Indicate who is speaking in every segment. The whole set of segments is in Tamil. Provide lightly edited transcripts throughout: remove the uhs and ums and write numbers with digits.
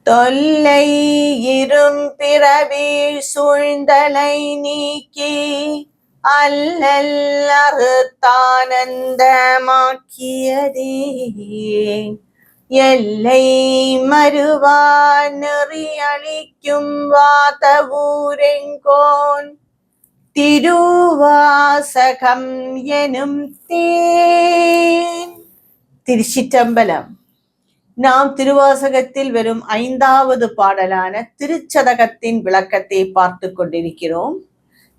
Speaker 1: தொல்லை இரும்பிறவி சூழ்ந்தலை நீக்கி அல்லல் அறுத்தானந்தமாக்கியதே எல்லை மறுவா நெறி அளிக்கும் வாதவூரெங்கோன் திருவாசகம் எனும் தேன். திருச்சிற்றம்பலம். நாம் திருவாசகத்தில் வரும் 5வது பாடலான திருச்சதகத்தின் விளக்கத்தை பார்த்து கொண்டிருக்கிறோம்.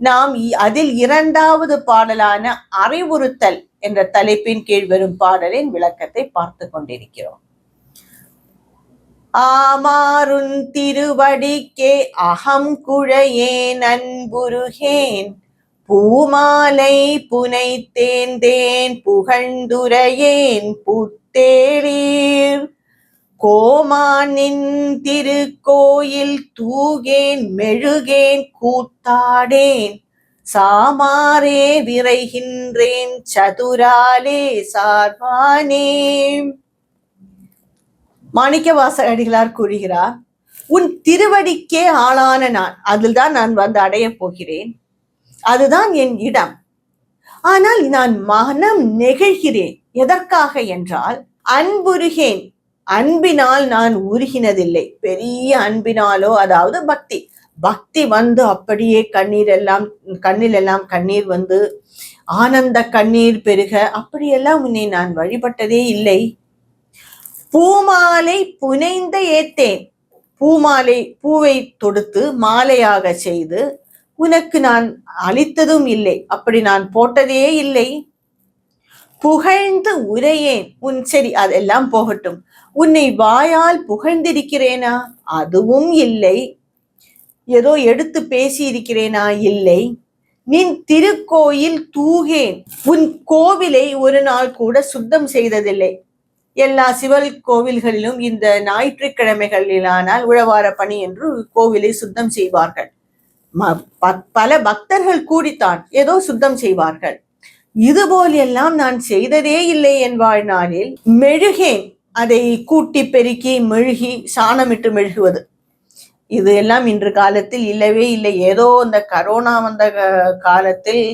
Speaker 1: நாம் அதில் 2வது பாடலான அறிவுறுத்தல் என்ற தலைப்பின் கீழ் வரும் பாடலின் விளக்கத்தை பார்த்து கொண்டிருக்கிறோம். ஆமாறுன் திருவடிக்கே அகம் குழையேன் அன்புருகேன் பூமாலை புனைத்தேந்தேன் புகழ்ந்துரையேன் புத்தேரீர் கோமானின் திருக்கோயில் தூகேன் மெழுகேன் கூத்தாடேன் சாமாரே விரைகின்றேன் சதுராலே சார்வானே. மாணிக்கவாசக அடிகளார் கூறுகிறார், உன் திருவடிக்கே ஆளான நான், அதில்தான் நான் வந்து அடைய போகிறேன், அதுதான் என் இடம். ஆனால் நான் மனம் நெகிழ்கிறேன். எதற்காக என்றால் அன்புருகேன், அன்பினால் நான் உருகினதில்லை. பெரிய அன்பினாலோ, அதாவது பக்தி வந்து அப்படியே கண்ணிலெல்லாம் கண்ணீர் வந்து ஆனந்த கண்ணீர் பெருக அப்படியெல்லாம் உன்னை நான் வழிபட்டதே இல்லை. பூமாலை புனைந்த ஏத்தேன், பூமாலை பூவை தொடுத்து மாலையாக செய்து உனக்கு நான் அளித்ததும் இல்லை, அப்படி நான் போட்டதே இல்லை. புகழ்ந்து உரையேன், சரி அதெல்லாம் போகட்டும், உன்னை வாயால் புகழ்ந்திருக்கிறேனா? அதுவும் இல்லை. ஏதோ எடுத்து பேசி இருக்கிறேனா? இல்லை. நின் திருக்கோயில் தூகேன், உன் கோவிலை ஒரு நாள் கூட சுத்தம் செய்ததில்லை. எல்லா சிவல் கோவில்களிலும் இந்த ஞாயிற்றுக்கிழமைகளிலானால் உழவார பணி என்று கோவிலை சுத்தம் செய்வார்கள். பல பக்தர்கள் கூடித்தான் ஏதோ சுத்தம் செய்வார்கள். இதுபோல் எல்லாம் நான் செய்ததே இல்லை என் வாழ்நாளில். மெழுகேன், அதை கூட்டி பெருக்கி மெழுகி சாணமிட்டு மெழுகுவது, இது எல்லாம் இன்று காலத்தில் இல்லவே இல்லை. ஏதோ இந்த கரோனா வந்த காலத்தில்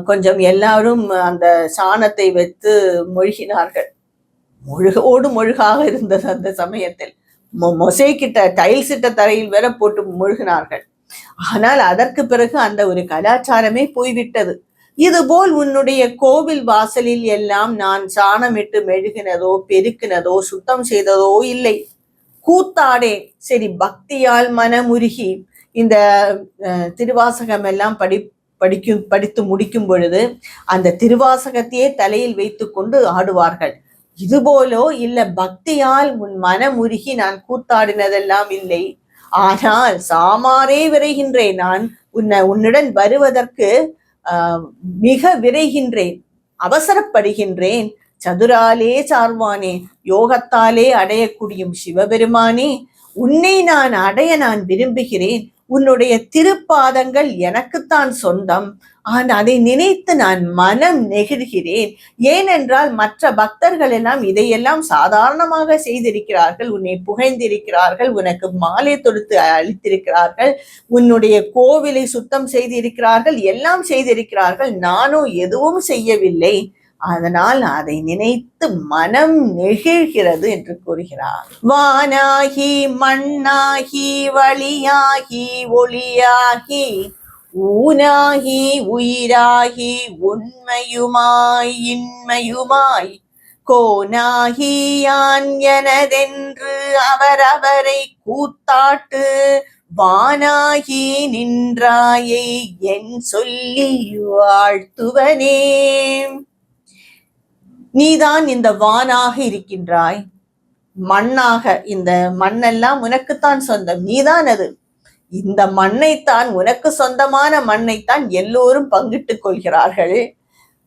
Speaker 1: கொஞ்சம் எல்லாரும் அந்த சாணத்தை வைத்து மொழிகினார்கள். மொழுகாக இருந்தது அந்த சமயத்தில். மொசைக்கிட்ட டைல்ஸ் இட்ட தரையில் வேற போட்டு மொழுகினார்கள். ஆனால் அதற்கு பிறகு அந்த ஒரு கலாச்சாரமே போய்விட்டது. இதுபோல் உன்னுடைய கோவில் வாசலில் எல்லாம் நான் சாணமிட்டு மெழுகினதோ பெருக்கினதோ சுத்தம் செய்ததோ இல்லை. கூத்தாடேன், சரி பக்தியால் மனமுருகி இந்த திருவாசகம் எல்லாம் படித்து முடிக்கும் பொழுது அந்த திருவாசகத்தையே தலையில் வைத்து கொண்டு ஆடுவார்கள். இதுபோலோ இல்ல பக்தியால் உன் மனமுருகி நான் கூத்தாடினதெல்லாம் இல்லை. ஆனால் சாமாரே விரைகின்றேன், நான் உன்னுடன் வருவதற்கு மிக விரைகின்றேன், அவசரப்படுகின்றேன். சதுராலே சார்வானே, யோகத்தாலே அடையக்கூடிய சிவபெருமானே, உன்னை நான் அடைய நான் விரும்புகிறேன். உன்னுடைய திருப்பாதங்கள் எனக்குத்தான் சொந்தம். ஆனால் அதை நினைத்து நான் மனம் நெகிழ்கிறேன். ஏனென்றால் மற்ற பக்தர்கள் எல்லாம் இதையெல்லாம் சாதாரணமாக செய்திருக்கிறார்கள். உன்னை புகைந்திருக்கிறார்கள், உனக்கு மாலை தொடுத்து அளித்திருக்கிறார்கள், உன்னுடைய கோவிலை சுத்தம் செய்திருக்கிறார்கள், எல்லாம் செய்திருக்கிறார்கள். நானோ எதுவும் செய்யவில்லை. அதனால் அதை நினைத்து மனம் நெகிழ்கிறது என்று கூறுகிறார். வானாகி மண்ணாகி வழியாகி ஒளியாகி ஊனாகி உயிராகி உண்மையுமாய் இன்மையுமாய் கோனாகி யான் எனதென்று அவரவரை கூத்தாட்டு வானாகி நின்றாயை என் சொல்லி வாழ்த்துவனே. நீதான் இந்த வானாக இருக்கின்றாய், மண்ணாக, இந்த மண்ணெல்லாம் உனக்குத்தான் சொந்தம், நீதான் அது. இந்த மண்ணைத்தான், உனக்கு சொந்தமான மண்ணைத்தான் எல்லோரும் பங்கிட்டுக் கொள்கிறார்கள்.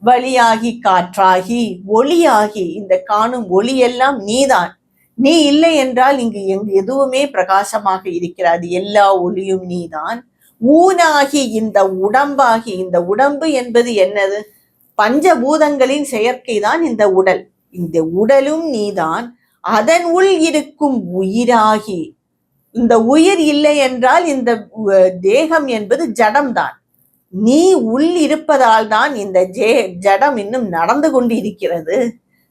Speaker 1: வழியாகி காற்றாகி ஒளியாகி இந்த காணும் ஒளியெல்லாம் நீதான். நீ இல்லை என்றால் இங்கு எதுவுமே பிரகாசமாக இருக்கிறது. எல்லா ஒளியும் நீதான். ஊனாகி இந்த உடம்பாகி, இந்த உடம்பு என்பது என்னது? பஞ்சபூதங்களின் செயற்கைதான் இந்த உடல். இந்த உடலும் நீதான். அதன் உள் இருக்கும் உயிராகி, இந்த உயிர் இல்லை என்றால் இந்த தேகம் என்பது ஜடம்தான். நீ உள் இருப்பதால் தான் இந்த ஜடம் இன்னும் நடந்து கொண்டு இருக்கிறது.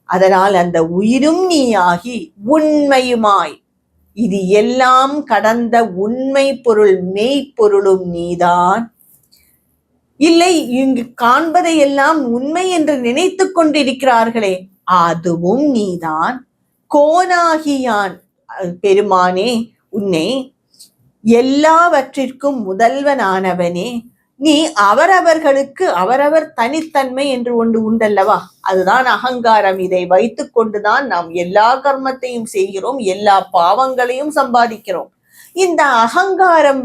Speaker 1: அதனால் அந்த உயிரும் நீயாகி உண்மையுமாய் இது எல்லாம் கடந்த உண்மை பொருள் மெய்ப்பொருளும் நீதான். இல்லை, இங்கு காண்பதை எல்லாம் உண்மை என்று நினைத்து கொண்டிருக்கிறார்களே, அதுவும் நீதான். கோனாகியான் பெருமானே, உன்னை எல்லாவற்றிற்கும் முதல்வனானவனே, நீ அவரவர்களுக்கு அவரவர் தனித்தன்மை என்று ஒன்று உண்டல்லவா, அதுதான் அகங்காரம். இதை வைத்து கொண்டுதான் நாம் எல்லா கர்மத்தையும் செய்கிறோம், எல்லா பாவங்களையும் சம்பாதிக்கிறோம். இந்த அகங்காரம்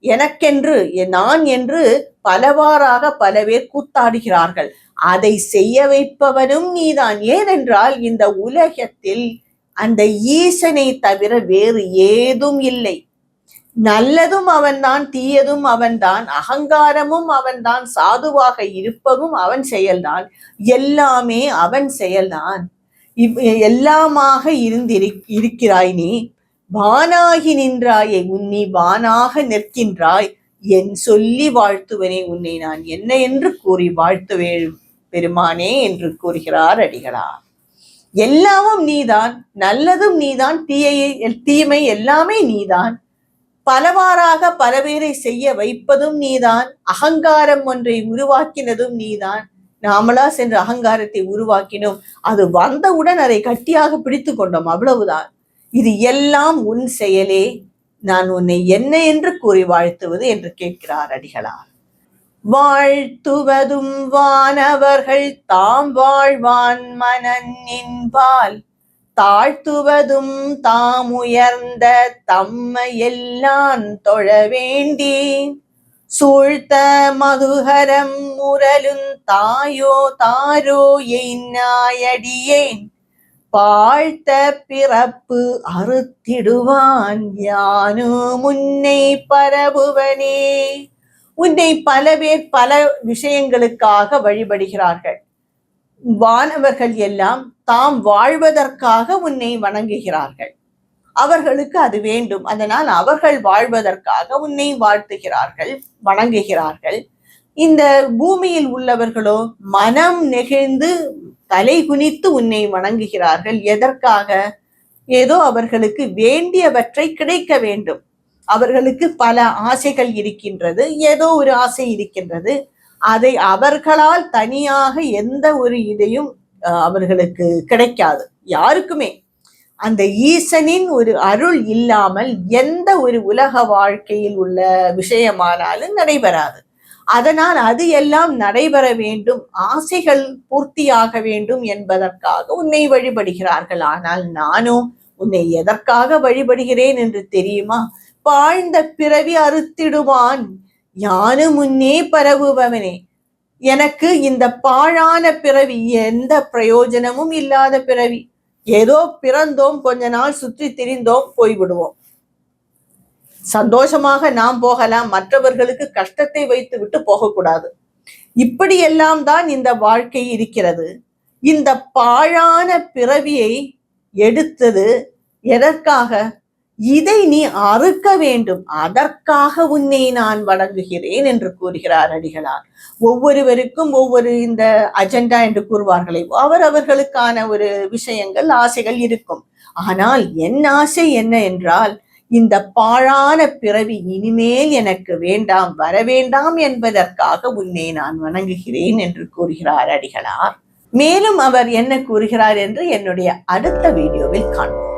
Speaker 1: எனக்கென்று நான் என்று பலவாறாக பல பேர் கூத்தாடுகிறார்கள். அதை செய்ய வைப்பவனும் நீதான். ஏனென்றால் இந்த உலகத்தில் அந்த ஈசனை தவிர வேறு ஏதும் இல்லை. நல்லதும் அவன்தான், தீயதும் அவன்தான், அகங்காரமும் அவன்தான், சாதுவாக இருப்பதும் அவன் செயல்தான், எல்லாமே அவன் செயல்தான். எல்லாமாக இருக்கிறாய் நீ. வானாகி நின்றாயே, உன்னை வானாக நிற்கின்றாய். என் சொல்லி வாழ்த்துவனே, உன்னை நான் என்ன என்று கூறி வாழ்த்துவேன் பெருமானே என்று கூறுகிறார் அடிகளார். எல்லாமும் நீதான், நல்லதும் நீதான், தீமை எல்லாமே நீதான். பலவாறாக பல பேரை செய்ய வைப்பதும் நீதான். அகங்காரம் ஒன்றை உருவாக்கினதும் நீதான். நாமளா சென்று அகங்காரத்தை உருவாக்கினோம், அது வந்தவுடன் அதை கட்டியாக பிடித்து கொண்டோம், அவ்வளவுதான். இது எல்லாம் உன் செயலே, நான் உன்னை என்ன என்று கூறி வாழ்த்துவது என்று கேட்கிறார் அடிகளார். வாழ்த்துவதும் வானவர்கள் தாம் வாழ்வான் மனநின்பால், தாழ்த்துவதும் தாம் உயர்ந்த தம்மையெல்லாம் தொழ வேண்டி, சூழ்த்த மதுகரம் முரலும் தாயோ தாரோ என்னாயடியேன், பாழ்த்த பிறப்பு அறுத்திடுவான் யானு முன்னை பரபுவனே. உன்னை பல பேர் பல விஷயங்களுக்காக வழிபடுகிறார்கள். வானவர்கள் எல்லாம் தாம் வாழ்வதற்காக உன்னை வணங்குகிறார்கள். அவர்களுக்கு அது வேண்டும், அதனால் அவர்கள் வாழ்வதற்காக உன்னை வாழ்த்துகிறார்கள், வணங்குகிறார்கள். இந்த பூமியில் உள்ளவர்களோ மனம் நெகிழ்ந்து தலை குனித்து உன்னை வணங்குகிறார்கள். எதற்காக? ஏதோ அவர்களுக்கு வேண்டியவற்றை கிடைக்க வேண்டும். அவர்களுக்கு பல ஆசைகள் இருக்கின்றது, ஏதோ ஒரு ஆசை இருக்கின்றது. அதை அவர்களால் தனியாக எந்த ஒரு இதையும் அவர்களுக்கு கிடைக்காது, யாருக்குமே. அந்த ஈசனின் ஒரு அருள் இல்லாமல் எந்த ஒரு உலக வாழ்க்கையில் உள்ள விஷயமானாலும் நடைபெறாது. அதனால் அது எல்லாம் நடைபெற வேண்டும், ஆசைகள் பூர்த்தியாக வேண்டும் என்பதற்காக உன்னை வழிபடுகிறார்கள். ஆனால் நானோ உன்னை எதற்காக வழிபடுகிறேன் என்று தெரியுமா? பாழ்ந்த பிறவி அறுத்திடுவான் யானு முன்னே பரவுபவனே. எனக்கு இந்த பாழான பிறவி, எந்த பிரயோஜனமும் இல்லாத பிறவி, ஏதோ பிறந்தோம், கொஞ்ச நாள் சுற்றி திரிந்தோம், போய்விடுவோம். சந்தோஷமாக நாம் போகலாம், மற்றவர்களுக்கு கஷ்டத்தை வைத்து விட்டு போகக்கூடாது. இப்படியெல்லாம் தான் இந்த வாழ்க்கை இருக்கிறது. இந்த பாழான பிறவியை எடுத்தது எதற்காக? இதை நீ அறுக்க வேண்டும், அதற்காக உன்னை நான் வணங்குகிறேன் என்று கூறுகிறார் அடிகளார். ஒவ்வொருவருக்கும் ஒவ்வொரு இந்த அஜெண்டா என்று கூறுவார்களே, அவர்களுக்கான ஒரு விஷயங்கள், ஆசைகள் இருக்கும். ஆனால் என் ஆசை என்ன என்றால், இந்த பாழான பிறவி இனிமேல் எனக்கு வேண்டாம், வர வேண்டாம் என்பதற்காக உன்னை நான் வணங்குகிறேன் என்று கூறுகிறார் அடிகளார். மேலும் அவர் என்ன கூறுகிறார் என்று என்னுடைய அடுத்த வீடியோவில் காண்போம்.